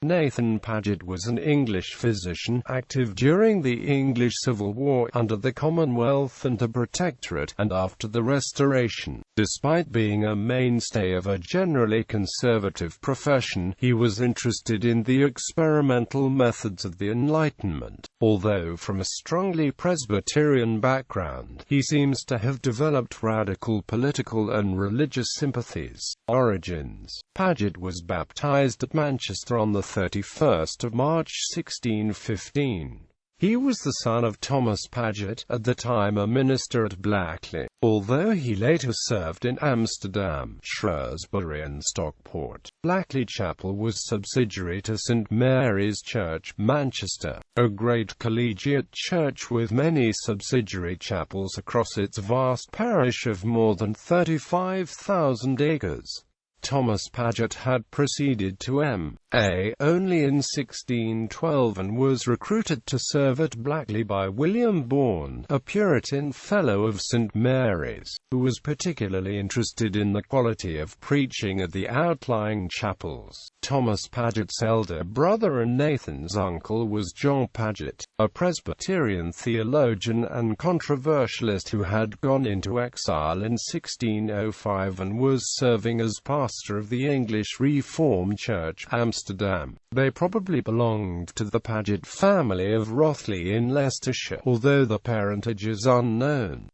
Nathan Paget was an English physician, active during the English Civil War, under the Commonwealth and the Protectorate, and after the Restoration. Despite being a mainstay of a generally conservative profession, he was interested in the experimental methods of the Enlightenment. Although from a strongly Presbyterian background, he seems to have developed radical political and religious sympathies. Origins. Paget was baptized at Manchester on the 31st of March 1615. He was the son of Thomas Paget, at the time a minister at Blackley, although he later served in Amsterdam, Shrewsbury and Stockport. Blackley Chapel was subsidiary to St Mary's Church, Manchester, a great collegiate church with many subsidiary chapels across its vast parish of more than 35,000 acres. Thomas Paget had proceeded to M.A. only in 1612 and was recruited to serve at Blackley by William Bourne, a Puritan Fellow of St Mary's, who was particularly interested in the quality of preaching at the outlying chapels. Thomas Paget's elder brother and Nathan's uncle was John Paget, a Presbyterian theologian and controversialist who had gone into exile in 1605 and was serving as pastor of the English Reformed Church, Amsterdam. They probably belonged to the Paget family of Rothley in Leicestershire, although the parentage is unknown.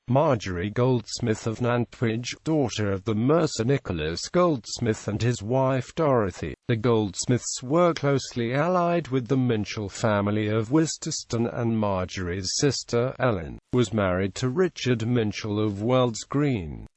Marjorie Goldsmith of Nantwich, daughter of the mercer Nicholas Goldsmith and his wife Dorothy. The Goldsmiths were closely allied with the Minchell family of Wisterston, and Marjorie's sister, Ellen, was married to Richard Minchell of Wells Green.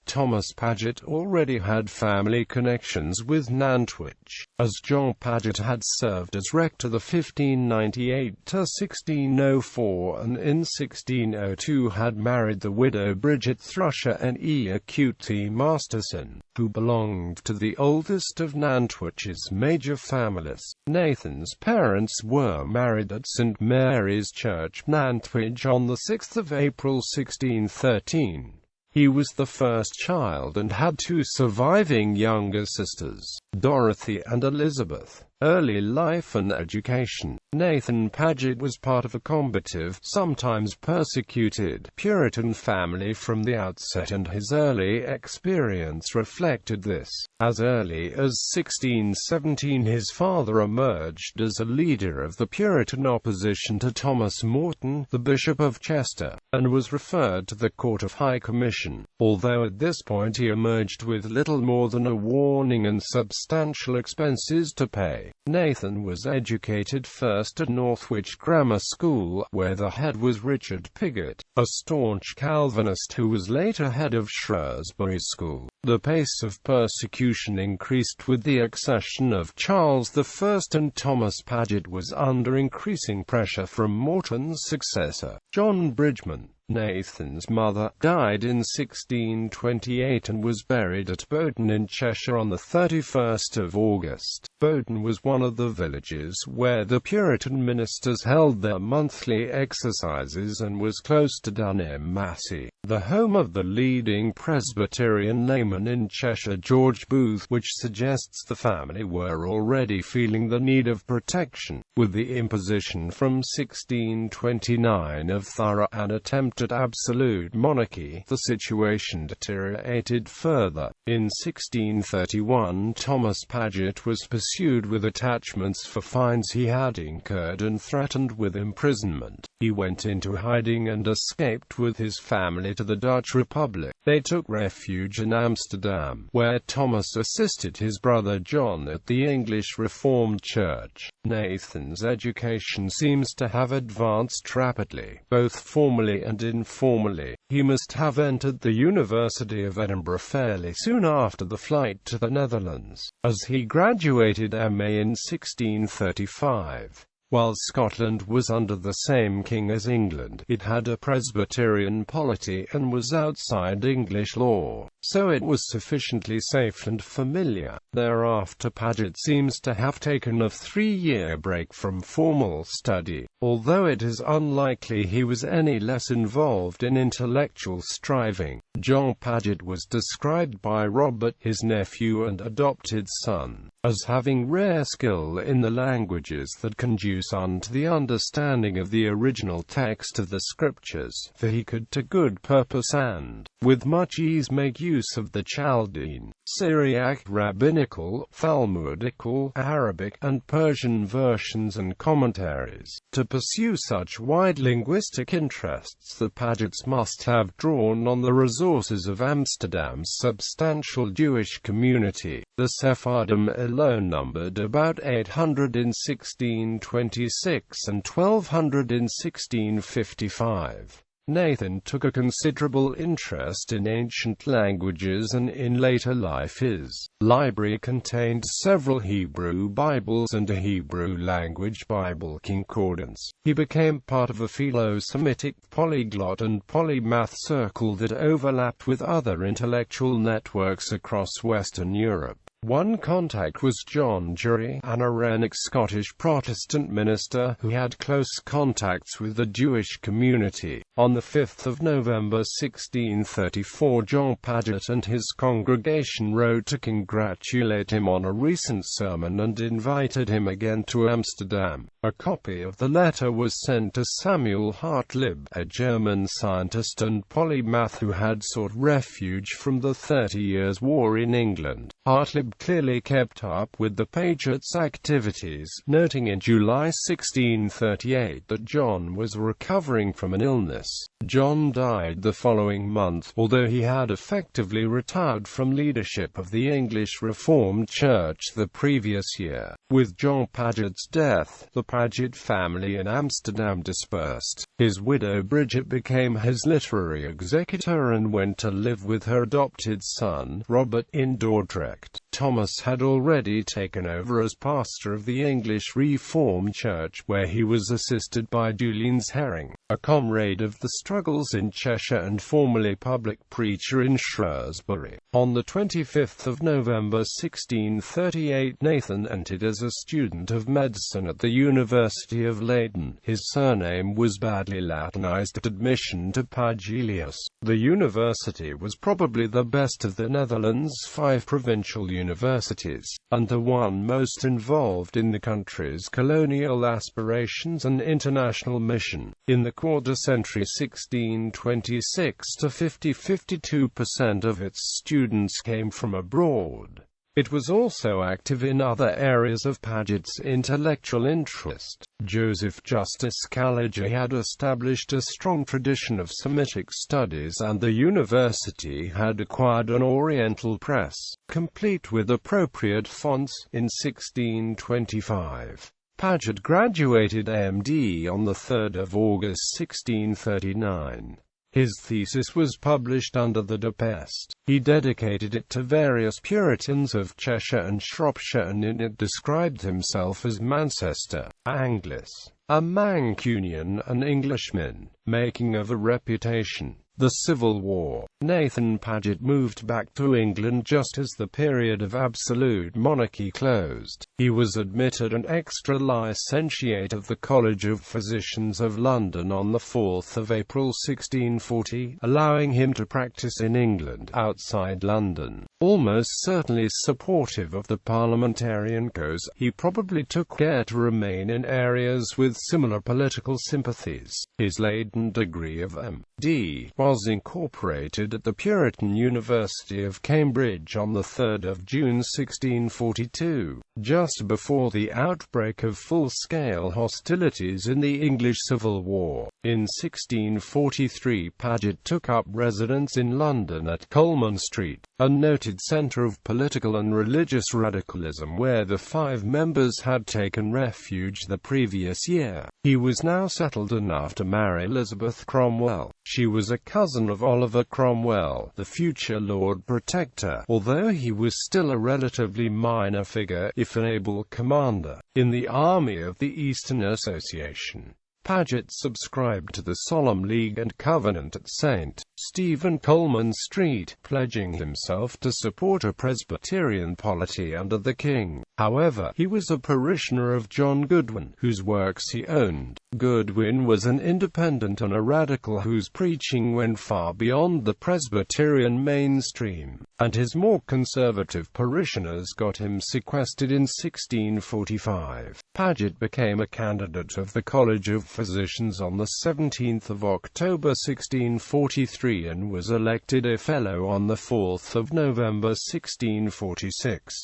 Thomas Paget already had family connections with Nantwich, as John Paget had served as rector the 1598–1604 and in 1602 had married the widow Bridget Thrusher and Q.T. Masterson, who belonged to the oldest of Nantwich's major families. Nathan's parents were married at St Mary's Church, Nantwich on the 6th of April 1613. He was the first child and had two surviving younger sisters, Dorothy and Elizabeth. Early life and education. Nathan Paget was part of a combative, sometimes persecuted, Puritan family from the outset, and his early experience reflected this. As early as 1617 his father emerged as a leader of the Puritan opposition to Thomas Morton, the Bishop of Chester, and was referred to the Court of High Commission, although at this point he emerged with little more than a warning and substantial expenses to pay. Nathan was educated first at Northwich Grammar School, where the head was Richard Paget, a staunch Calvinist who was later head of Shrewsbury School. The pace of persecution increased with the accession of Charles I, and Thomas Paget was under increasing pressure from Morton's successor, John Bridgeman. Nathan's mother died in 1628 and was buried at Bowden in Cheshire on the 31st of August. Bowden was one of the villages where the Puritan ministers held their monthly exercises and was close to Dunham Massey, the home of the leading Presbyterian layman in Cheshire, George Booth, which suggests the family were already feeling the need of protection. With the imposition from 1629 of thorough and attempted absolute monarchy, the situation deteriorated further. In 1631 Thomas Paget was pursued with attachments for fines he had incurred and threatened with imprisonment. He went into hiding and escaped with his family to the Dutch Republic. They took refuge in Amsterdam, where Thomas assisted his brother John at the English Reformed Church. Nathan's education seems to have advanced rapidly, both formally and informally. He must have entered the University of Edinburgh fairly soon after the flight to the Netherlands, as he graduated M.A. in 1635. While Scotland was under the same king as England, it had a Presbyterian polity and was outside English law, so it was sufficiently safe and familiar. Thereafter Paget seems to have taken a 3-year break from formal study, although it is unlikely he was any less involved in intellectual striving. John Paget was described by Robert, his nephew and adopted son, as having rare skill in the languages that conduce unto the understanding of the original text of the Scriptures, for he could to good purpose and with much ease make use of the Chaldean, Syriac, Rabbinical, Talmudical, Arabic, and Persian versions and commentaries. To pursue such wide linguistic interests, the Pagets must have drawn on the resources of Amsterdam's substantial Jewish community. The Sephardim alone numbered about 800 in 1626 and 1200 in 1655. Nathan took a considerable interest in ancient languages, and in later life his library contained several Hebrew Bibles and a Hebrew language Bible concordance. He became part of a Philo-Semitic, polyglot and polymath circle that overlapped with other intellectual networks across Western Europe. One contact was John Jury, an Irenic Scottish Protestant minister who had close contacts with the Jewish community. On the 5th of November 1634, John Paget and his congregation wrote to congratulate him on a recent sermon and invited him again to Amsterdam. A copy of the letter was sent to Samuel Hartlib, a German scientist and polymath who had sought refuge from the 30 Years' War in England. Hartlib clearly kept up with the Pagets' activities, noting in July 1638 that John was recovering from an illness. John died the following month, although he had effectively retired from leadership of the English Reformed Church the previous year. With John Paget's death, the Paget family in Amsterdam dispersed. His widow Bridget became his literary executor and went to live with her adopted son, Robert, in Dordrecht. Thomas had already taken over as pastor of the English Reformed Church, where he was assisted by Julians Herring, a comrade of the struggles in Cheshire and formerly public preacher in Shrewsbury. On the 25th of November 1638, Nathan entered as a student of medicine at the University of Leiden. His surname was badly Latinized at admission to Pagelius. The university was probably the best of the Netherlands' 5 provincial universities, and the one most involved in the country's colonial aspirations and international mission. In the quarter-century 1626 to 52% of its students came from abroad. It was also active in other areas of Paget's intellectual interest. Joseph Justus Scaliger had established a strong tradition of Semitic studies, and the university had acquired an Oriental press, complete with appropriate fonts, in 1625. Paget graduated M.D. on 3 August 1639. His thesis was published under the De Pest. He dedicated it to various Puritans of Cheshire and Shropshire, and in it described himself as Manchester, Anglis, a Mancunian, and Englishman, making of a reputation. The Civil War. Nathan Paget moved back to England just as the period of absolute monarchy closed. He was admitted an extra licentiate of the College of Physicians of London on the 4th of April 1640, allowing him to practice in England, outside London. Almost certainly supportive of the parliamentarian cause, he probably took care to remain in areas with similar political sympathies. His Leiden degree of M.D. was incorporated at the Puritan University of Cambridge on 3 June 1642, just before the outbreak of full-scale hostilities in the English Civil War. In 1643, Paget took up residence in London at Coleman Street, a noted centre of political and religious radicalism where the 5 members had taken refuge the previous year. He was now settled enough to marry Elizabeth Cromwell. She was a cousin of Oliver Cromwell, the future Lord Protector, although he was still a relatively minor figure, if an able commander, in the army of the Eastern Association. Paget subscribed to the Solemn League and Covenant at St. Stephen Coleman Street, pledging himself to support a Presbyterian polity under the king. However, he was a parishioner of John Goodwin, whose works he owned. Goodwin was an independent and a radical whose preaching went far beyond the Presbyterian mainstream. and his more conservative parishioners got him sequestered in 1645. Paget became a candidate of the College of Physicians on the 17th of October 1643 and was elected a Fellow on the 4th of November 1646.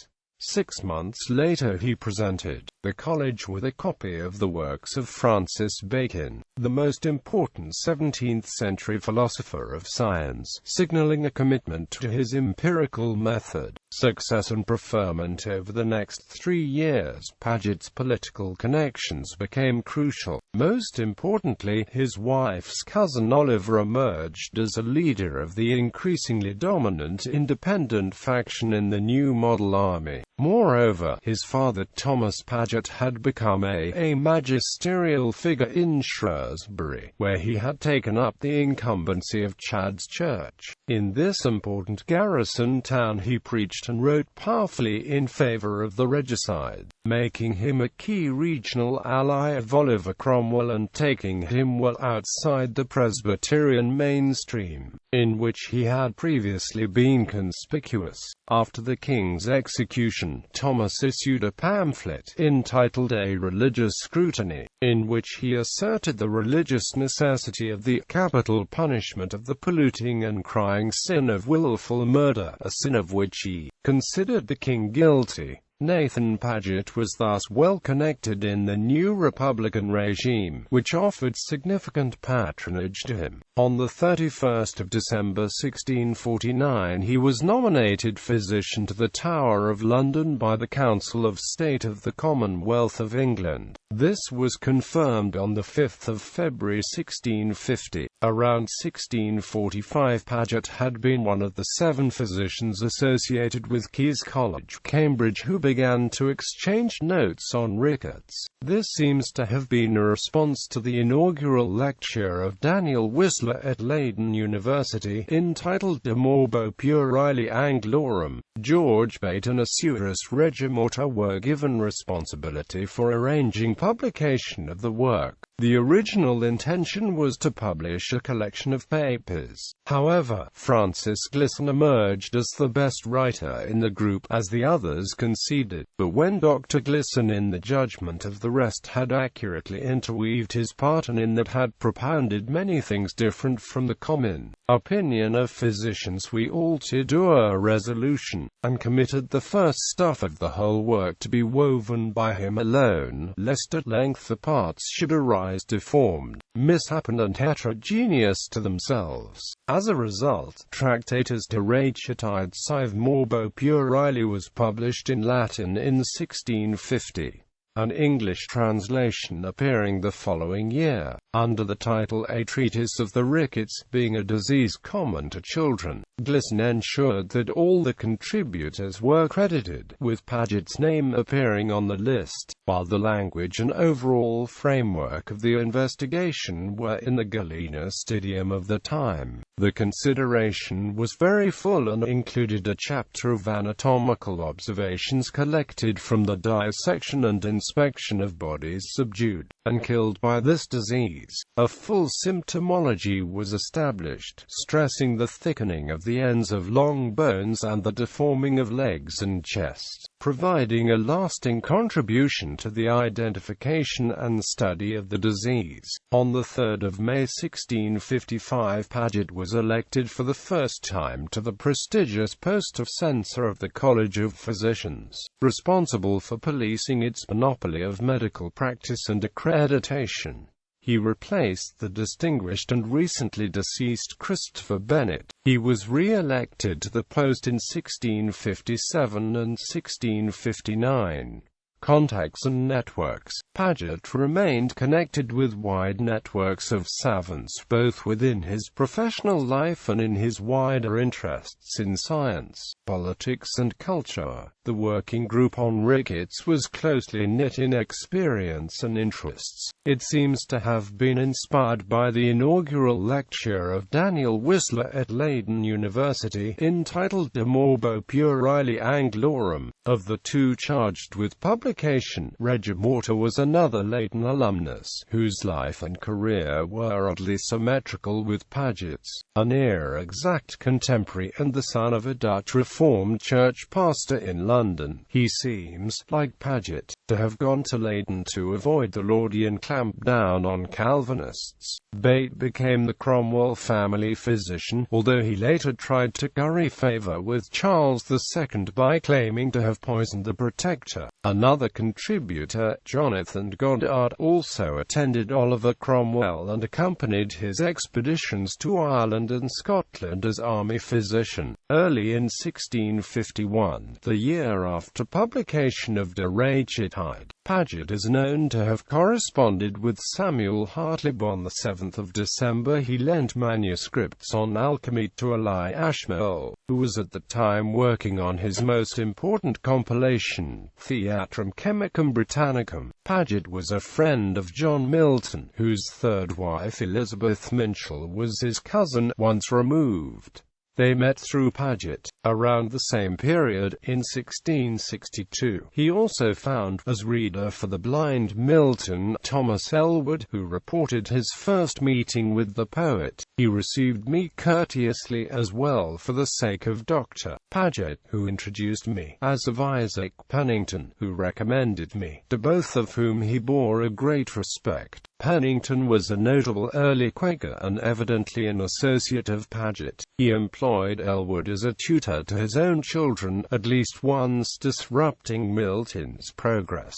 6 months later he presented the college with a copy of the works of Francis Bacon, the most important 17th-century philosopher of science, signaling a commitment to his empirical method. Success and preferment over the next 3 years. Paget's political connections became crucial. Most importantly, his wife's cousin Oliver emerged as a leader of the increasingly dominant independent faction in the New Model Army. Moreover, his father Thomas Paget had become a magisterial figure in Shrewsbury, where he had taken up the incumbency of Chad's Church. In this important garrison town he preached and wrote powerfully in favor of the regicide, making him a key regional ally of Oliver Cromwell and taking him well outside the Presbyterian mainstream, in which he had previously been conspicuous. After the king's execution, Thomas issued a pamphlet entitled A Religious Scrutiny, in which he asserted the religious necessity of the capital punishment of the polluting and crying sin of willful murder, a sin of which he considered the king guilty. Nathan Paget was thus well connected in the new Republican regime, which offered significant patronage to him. On the 31st of December 1649 he was nominated physician to the Tower of London by the Council of State of the Commonwealth of England. This was confirmed on the 5th of February 1650. Around 1645 Paget had been one of the 7 physicians associated with Caius College, Cambridge, who began to exchange notes on rickets. This seems to have been a response to the inaugural lecture of Daniel Whistler at Leiden University, entitled De Morbo Puerile Anglorum. George Bate and Assuerus Regimorta were given responsibility for arranging publication of the work. The original intention was to publish a collection of papers. However, Francis Glisson emerged as the best writer in the group, as the others conceded. But when Dr. Glisson, in the judgment of the rest, had accurately interweaved his part and in that had propounded many things different from the common opinion of physicians, we all to a resolution, and committed the first stuff of the whole work to be woven by him alone, lest at length the parts should arise deformed, misshapen and heterogeneous to themselves. As a result, Tractatus de Ratitate Sive Morbo Puerile was published in Latin in 1650. An English translation appearing the following year, under the title A Treatise of the Rickets, being a disease common to children. Glisson ensured that all the contributors were credited, with Paget's name appearing on the list, while the language and overall framework of the investigation were in the Galena Studium of the time. The consideration was very full and included a chapter of anatomical observations collected from the dissection and inspection of bodies subdued and killed by this disease. A full symptomology was established, stressing the thickening of the ends of long bones and the deforming of legs and chest, providing a lasting contribution to the identification and study of the disease. On the 3rd of May 1655 Paget was elected for the first time to the prestigious post of censor of the College of Physicians, responsible for policing its monopoly of medical practice and accreditation. He replaced the distinguished and recently deceased Christopher Bennett. He was re-elected to the post in 1657 and 1659. Contacts and networks. Paget remained connected with wide networks of savants both within his professional life and in his wider interests in science, politics and culture. The working group on rickets was closely knit in experience and interests. It seems to have been inspired by the inaugural lecture of Daniel Whistler at Leiden University, entitled De Morbo Puerile Anglorum. Of the two charged with publishing publication. Regia Morta was another Leighton alumnus, whose life and career were oddly symmetrical with Paget's, a near-exact contemporary and the son of a Dutch Reformed church pastor in London. He seems, like Paget, to have gone to Leighton to avoid the Laudian clampdown on Calvinists. Bate became the Cromwell family physician, although he later tried to curry favour with Charles II by claiming to have poisoned the Protector. Another contributor, Jonathan Goddard, also attended Oliver Cromwell and accompanied his expeditions to Ireland and Scotland as army physician. Early in 1651, the year after publication of De Regitate, Paget is known to have corresponded with Samuel Hartlib. On the 7th of December he lent manuscripts on alchemy to Eli Ashmole, who was at the time working on his most important compilation, Theatrum Chemicum Britannicum. Paget was a friend of John Milton, whose third wife Elizabeth Minchell was his cousin, once removed. They met through Paget. Around the same period, in 1662, he also found, as reader for the blind Milton, Thomas Elwood, who reported his first meeting with the poet. He received me courteously as well for the sake of Dr. Paget, who introduced me, as of Isaac Pennington, who recommended me, to both of whom he bore a great respect. Pennington was a notable early Quaker and evidently an associate of Paget. He employed Elwood as a tutor to his own children, at least once disrupting Milton's progress.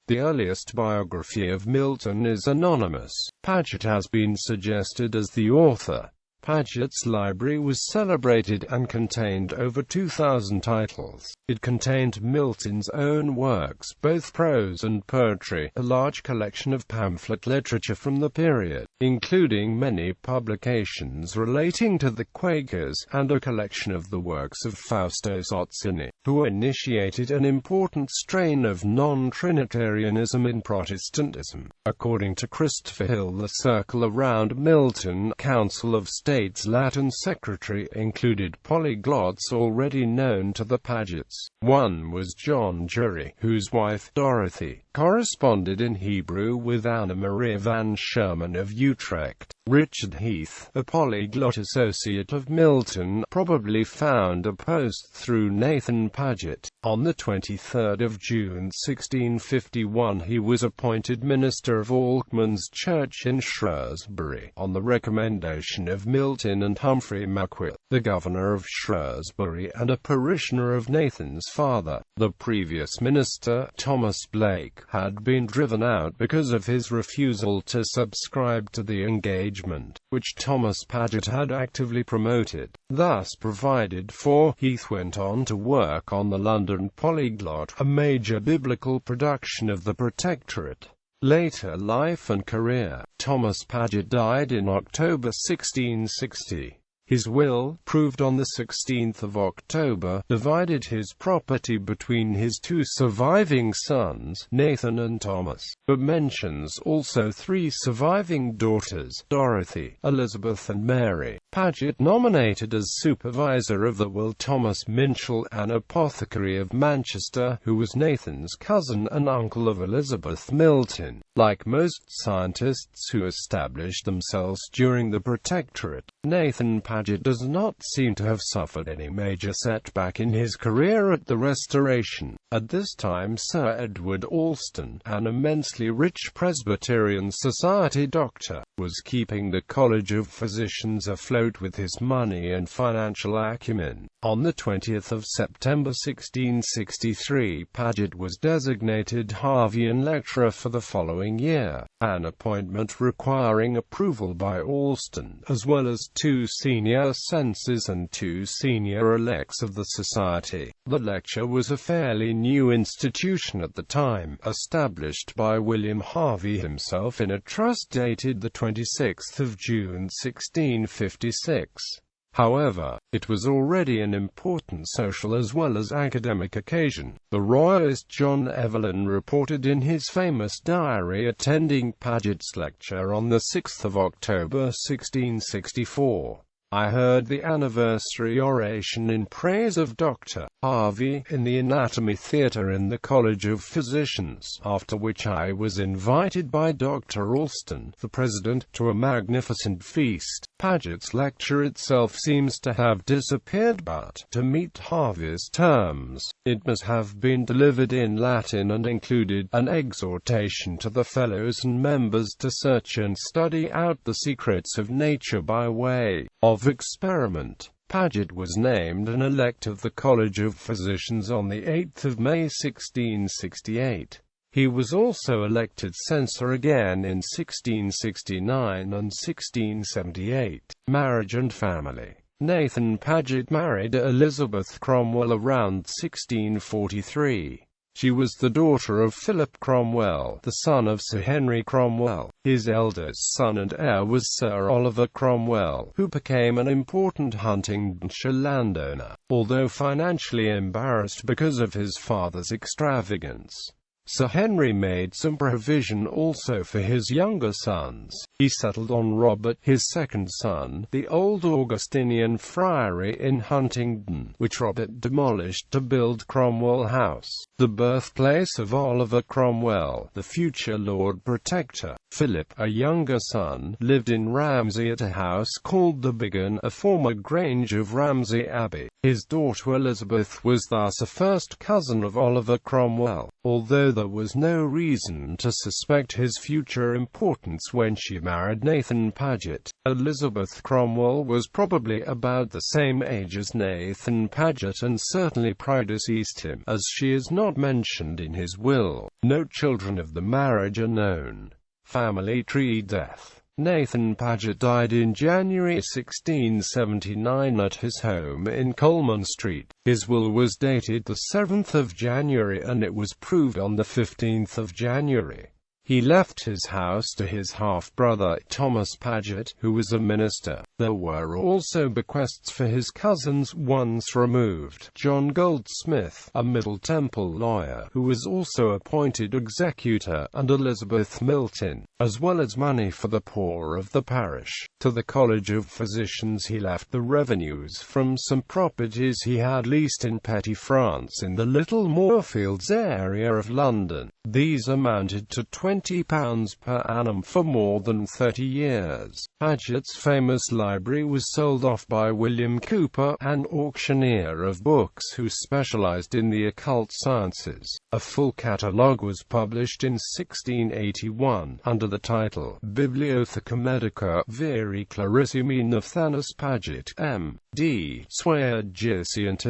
The earliest biography of Milton is anonymous. Paget has been suggested as the author. Paget's library was celebrated and contained over 2,000 titles. It contained Milton's own works, both prose and poetry, a large collection of pamphlet literature from the period, including many publications relating to the Quakers, and a collection of the works of Fausto Sozzini, who initiated an important strain of non-Trinitarianism in Protestantism. According to Christopher Hill, the circle around Milton, Council of State's Latin secretary, included polyglots already known to the Pagets. One was John Jury, whose wife, Dorothy, corresponded in Hebrew with Anna Maria van Sherman of Utrecht. Richard Heath, a polyglot associate of Milton, probably found a post through Nathan Paget. On the 23rd of June 1651 he was appointed minister of Alkmund's Church in Shrewsbury, on the recommendation of Milton and Humphrey Mackworth, the governor of Shrewsbury and a parishioner of Nathan's father. The previous minister, Thomas Blake, had been driven out because of his refusal to subscribe to the engagement, which Thomas Paget had actively promoted. Thus provided for, Heath went on to work on the London Polyglot, a major biblical production of the Protectorate. Later life and career. Thomas Paget died in October 1660. His will, proved on the 16th of October, divided his property between his two surviving sons, Nathan and Thomas, but mentions also three surviving daughters, Dorothy, Elizabeth and Mary. Paget nominated as supervisor of the will Thomas Minchell, an apothecary of Manchester, who was Nathan's cousin and uncle of Elizabeth Milton. Like most scientists who established themselves during the Protectorate, Nathan Paget does not seem to have suffered any major setback in his career at the Restoration. At this time Sir Edward Alston, an immensely rich Presbyterian Society doctor, was keeping the College of Physicians afloat with his money and financial acumen. On the 20th of September 1663, Paget was designated Harveian lecturer for the following year, an appointment requiring approval by Alston, as well as 2 senior censors and 2 senior elects of the Society. The lecture was a fairly new institution at the time, established by William Harvey himself in a trust dated the 26th of June 1656. However, it was already an important social as well as academic occasion. The royalist John Evelyn reported in his famous diary attending Paget's lecture on the 6th of October 1664. I heard the anniversary oration in praise of Dr. Harvey in the Anatomy Theatre in the College of Physicians, after which I was invited by Dr. Alston, the president, to a magnificent feast. Paget's lecture itself seems to have disappeared, but, to meet Harvey's terms, it must have been delivered in Latin and included an exhortation to the fellows and members to search and study out the secrets of nature by way of experiment. Paget was named an elect of the College of Physicians on the 8th of May 1668. He was also elected censor again in 1669 and 1678. Marriage and family. Nathan Paget married Elizabeth Cromwell around 1643. She was the daughter of Philip Cromwell, the son of Sir Henry Cromwell. His eldest son and heir was Sir Oliver Cromwell, who became an important Huntingdonshire landowner, although financially embarrassed because of his father's extravagance. Sir Henry made some provision also for his younger sons. He settled on Robert, his second son, the old Augustinian friary in Huntingdon, which Robert demolished to build Cromwell House, the birthplace of Oliver Cromwell, the future Lord Protector. Philip, a younger son, lived in Ramsey at a house called the Biggin, a former grange of Ramsey Abbey. His daughter Elizabeth was thus a first cousin of Oliver Cromwell, although there was no reason to suspect his future importance when she married Nathan Paget. Elizabeth Cromwell was probably about the same age as Nathan Paget and certainly predeceased him, as she is not mentioned in his will. No children of the marriage are known. Family tree. Death. Nathan Paget died in January 1679 at his home in Coleman Street. His will was dated the 7th of January and it was proved on the 15th of January. He left his house to his half-brother, Thomas Paget, who was a minister. There were also bequests for his cousins once removed, John Goldsmith, a Middle Temple lawyer, who was also appointed executor, and Elizabeth Milton, as well as money for the poor of the parish. To the College of Physicians he left the revenues from some properties he had leased in Petty France in the Little Moorfields area of London. These amounted to £20 per annum for more than 30 years. Paget's famous library was sold off by William Cooper, an auctioneer of books who specialized in the occult sciences. A full catalogue was published in 1681, under the title Bibliotheca Medica Veri Clarissimi Nathanus Paget, M.D. Sweagius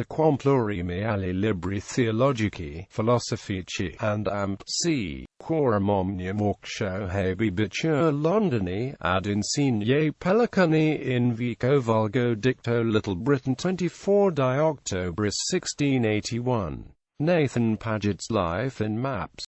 Quam plurimi ali libri theologici, philosophici, and amp. C. Quorum omnium auctio habibitur Londoni, ad insigne pelicani in vico vulgo dicto Little Britain 24 Octobris 1681. Nathan Paget's life in maps.